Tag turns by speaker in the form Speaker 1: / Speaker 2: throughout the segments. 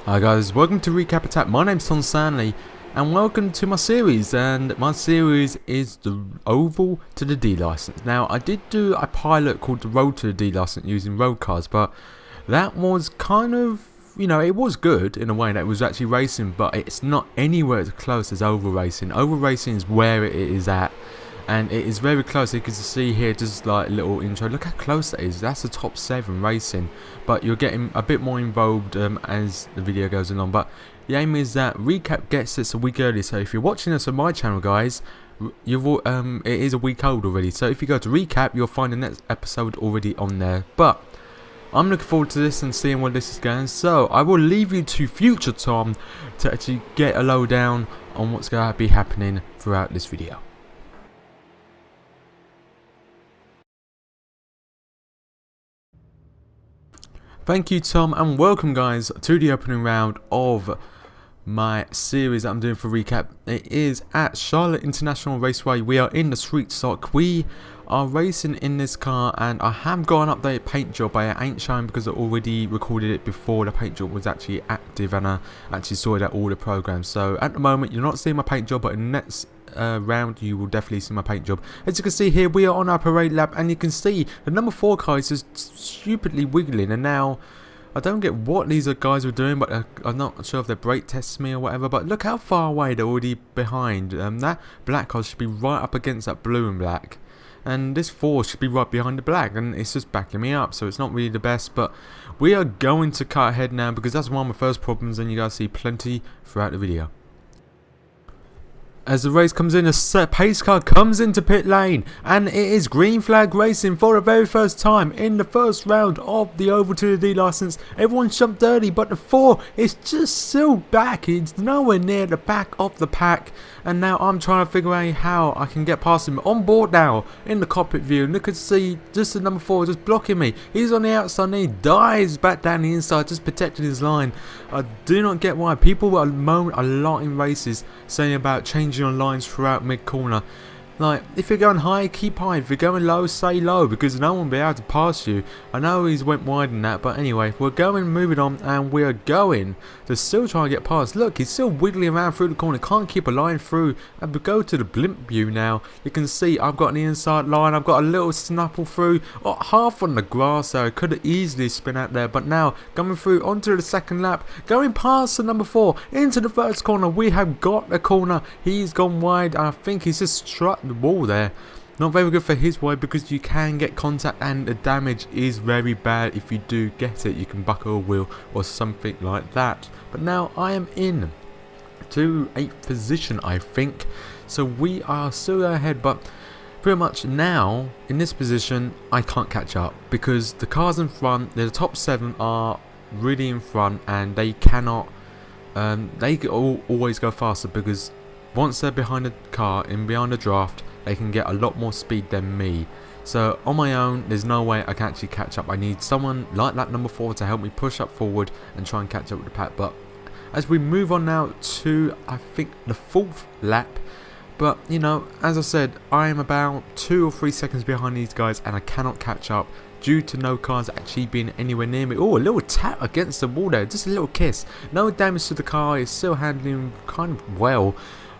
Speaker 1: Hi guys, welcome to Recap Attack. My name's Tom Stanley and welcome to my series, and my series is the Oval to the D license. Now I did do a pilot called the Road to the D license using road cars, but that was kind of, it was good in a way that it was actually racing, but it's not anywhere as close as Oval Racing. Oval Racing is where it is at, and it is very close. You can see here just like a little intro. Look how close that is. That's the top 7 racing, but you're getting a bit more involved as the video goes along. But the aim is that Recap gets this a week early, so if you're watching this on my channel, guys, it is a week old already. So if you go to Recap, you'll find the next episode already on there. But I'm looking forward to this and seeing where this is going, so I will leave you to future Tom to actually get a lowdown on what's going to be happening throughout this video. Thank you, Tom, and welcome guys to the opening round of my series that I'm doing for Recap. It is at Charlotte International Raceway. We are in the street stock. We are racing in this car, and I have got an updated paint job, but I ain't showing because I already recorded it before the paint job was actually active, and I actually sorted out all the programs. So at the moment you're not seeing my paint job, but in the next round you will definitely see my paint job. As you can see here, we are on our parade lap, and you can see the number 4 car is just stupidly wiggling. And now I don't get what these guys are doing, but I'm not sure if they're brake testing me or whatever. But look how far away they're already behind. That black car should be right up against that blue and black, and this 4 should be right behind the black, and it's just backing me up, so it's not really the best. But we are going to cut ahead now because that's one of my first problems, and you guys see plenty throughout the video. As the race comes in, a pace car comes into pit lane, and it is green flag racing for the very first time in the first round of the Oval to the D license. Everyone jumped early, but the 4 is just still back. It's nowhere near the back of the pack, and now I'm trying to figure out how I can get past him. On board now in the cockpit view, and look at see just the number 4 just blocking me. He's on the outside and he dives back down the inside, just protecting his line. I do not get why people are moaning a lot in races saying about changing on lines throughout mid corner. Like, if you're going high, keep high. If you're going low, stay low, because no one will be able to pass you. I know he's went wide in that, but anyway, we're moving on, and we are going to still try and get past. Look, he's still wiggling around through the corner, can't keep a line through. And we go to the blimp view now. You can see I've got an inside line, I've got a little snapple through, half on the grass there. I could have easily spin out there, but now coming through onto the second lap, going past the number 4 into the first corner. We have got the corner. He's gone wide. I think he's just struck the wall there. Not very good for his way, because you can get contact and the damage is very bad. If you do get it, you can buckle a wheel or something like that. But now I am in to 8th position, I think, so we are still ahead, but pretty much now in this position I can't catch up because the cars in front, the top 7 are really in front, and they cannot they always go faster, because once they're behind the car and behind the draft, they can get a lot more speed than me. So on my own, there's no way I can actually catch up. I need someone like that number 4 to help me push up forward and try and catch up with the pack. But as we move on now to, I think, the 4th lap, but as I said, I am about 2 or 3 seconds behind these guys, and I cannot catch up due to no cars actually being anywhere near me. Oh, a little tap against the wall there, just a little kiss. No damage to the car, it's still handling kind of well.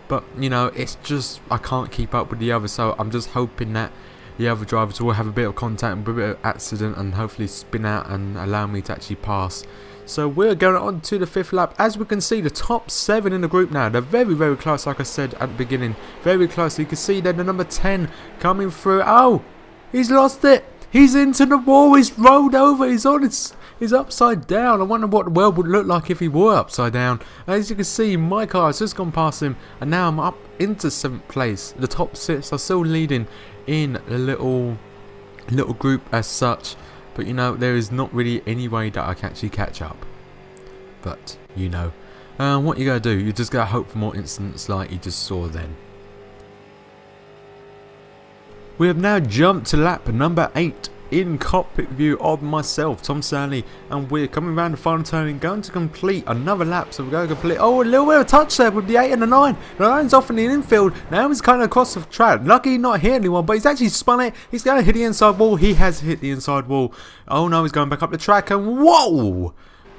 Speaker 1: But it's just I can't keep up with the others, so I'm just hoping that the other drivers will have a bit of contact and a bit of accident and hopefully spin out and allow me to actually pass. So we're going on to the 5th lap. As we can see, the top 7 in the group now, they're very, very close, like I said at the beginning. Very close. You can see then the number 10 coming through. Oh, he's lost it. He's into the wall. He's rolled over. He's on its... He's upside down. I wonder what the world would look like if he were upside down. As you can see, my car has just gone past him, and now I'm up into 7th place. The top 6 are still leading in a little group as such, but there is not really any way that I can actually catch up. But what you gotta do, you just gotta hope for more incidents like you just saw then. We have now jumped to lap number 8 in cockpit view of myself, Tom Stanley, and we're coming around the final turn and going to complete another lap. So we're going to complete, oh, a little bit of touch there with the 8 and the 9. The 9's off in the infield. Now he's kind of across the track. Lucky he not hit anyone, but he's actually spun it. He's going to hit the inside wall. He has hit the inside wall. Oh no, he's going back up the track, and whoa!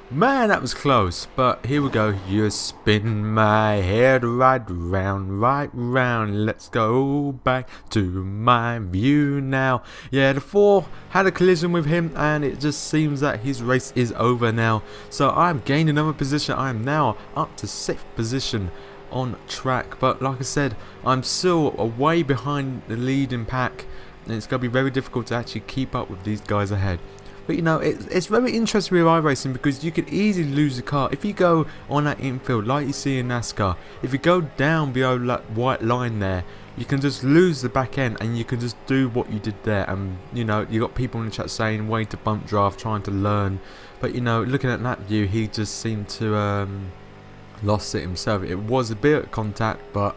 Speaker 1: Man, that was close, but here we go. You spin my head right round. Let's go back to my view now. Yeah, the 4 had a collision with him, and it just seems that his race is over now. So I'm gaining another position. I am now up to 6th position on track. But like I said, I'm still way behind the leading pack, and it's going to be very difficult to actually keep up with these guys ahead. But you know, it's very interesting with iRacing because you could easily lose the car. If you go on that infield like you see in NASCAR, if you go down below that white line there, you can just lose the back end and you can just do what you did there. And you know, you got people in the chat saying way to bump draft, trying to learn. But you know, looking at that view, he just seemed to lost it himself. It was a bit of contact, but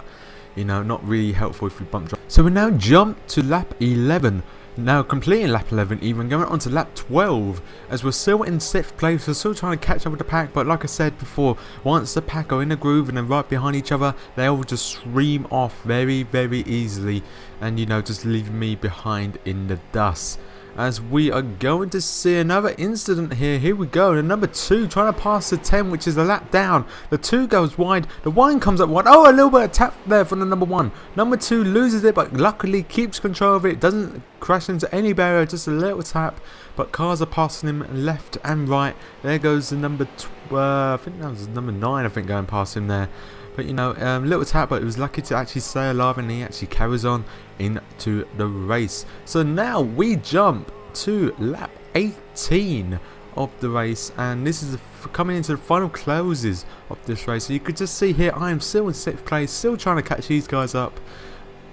Speaker 1: you know, not really helpful if you bump draft. So we now jump to lap 11. Now completing lap 11, even going on to lap 12, as we're still in 6th place. We're still trying to catch up with the pack, but like I said before, once the pack are in a groove and they're right behind each other, they all just stream off very easily, and you know, just leaving me behind in the dust. As we are going to see another incident here. Here we go. The number 2 trying to pass the 10, which is a lap down. The 2 goes wide. The 1 comes up wide. Oh, a little bit of tap there from the number 1. Number 2 loses it, but luckily keeps control of it. Doesn't crash into any barrier. Just a little tap. But cars are passing him left and right. There goes the number 12. I think that was number 9. I think going past him there. But you know, little tap, but it was lucky to actually stay alive, and he actually carries on into the race. So now we jump to lap 18 of the race, and this is coming into the final closes of this race. So you could just see here, I am still in 6th place, still trying to catch these guys up.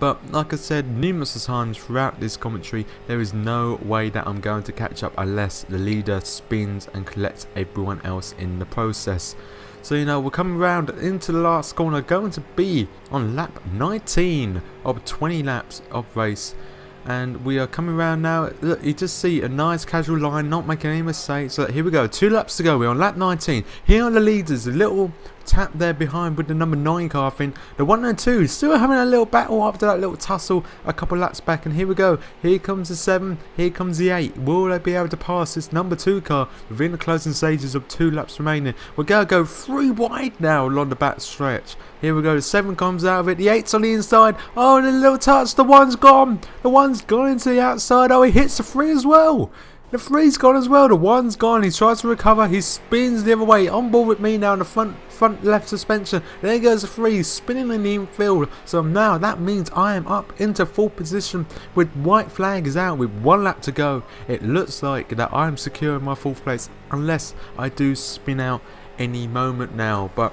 Speaker 1: But like I said numerous times throughout this commentary, there is no way that I'm going to catch up unless the leader spins and collects everyone else in the process. So you know, we're coming around into the last corner, going to be on lap 19 of 20 laps of race. And we are coming around now. Look, you just see a nice casual line, not making any mistakes. So here we go, 2 laps to go. We're on lap 19. Here are the leaders, a little tap there behind with the number 9 car. I think the 1 and 2 still having a little battle after that little tussle a couple laps back. And here we go. Here comes the 7. Here comes the 8. Will they be able to pass this number 2 car within the closing stages of 2 laps remaining? We're going to go 3 wide now along the back stretch. Here we go. The 7 comes out of it. The 8's on the inside. Oh, and a little touch. The 1's gone. The 1's gone into the outside. Oh, he hits the 3 as well. The 3's gone as well. The 1's gone. He tries to recover. He spins the other way. On board with me now in the front left suspension. There goes the 3 spinning in the infield. So now that means I am up into 4th position with white flags out with 1 lap to go. It looks like that I am secure in my 4th place unless I do spin out any moment now. But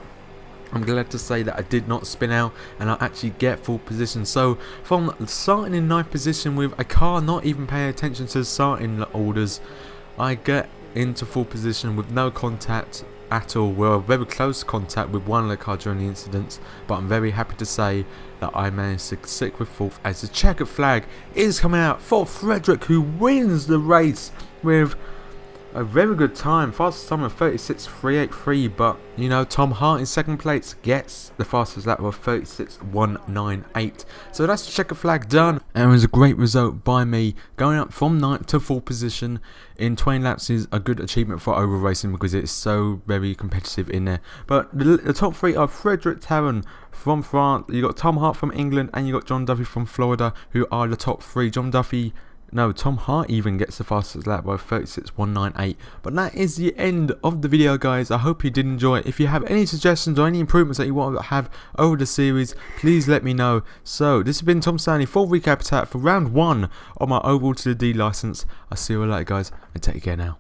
Speaker 1: I'm glad to say that I did not spin out and I actually get 4th position. So from starting in 9th position with a car not even paying attention to the starting orders, I get into 4th position with no contact at all. Well, very close contact with one of the car during the incidents, but I'm very happy to say that I managed to stick with 4th as the checkered flag is coming out for Frederick, who wins the race with a very good time, fastest time of 36.383, but you know, Tom Hart in 2nd place gets the fastest lap of 36.198. So that's the checkered flag done, and it was a great result by me. Going up from 9th to 4th position in 20 laps is a good achievement for Oval Racing because it's so very competitive in there. But the top 3 are Frederick Taron from France, you got Tom Hart from England, and you got John Duffy from Florida, who are the top 3. Tom Hart even gets the fastest lap by 36.198. But that is the end of the video, guys. I hope you did enjoy it. If you have any suggestions or any improvements that you want to have over the series, please let me know. So this has been Tom Stanley, full recap attack for round 1 of my Oval to the D license. I'll see you all later, guys, and take care now.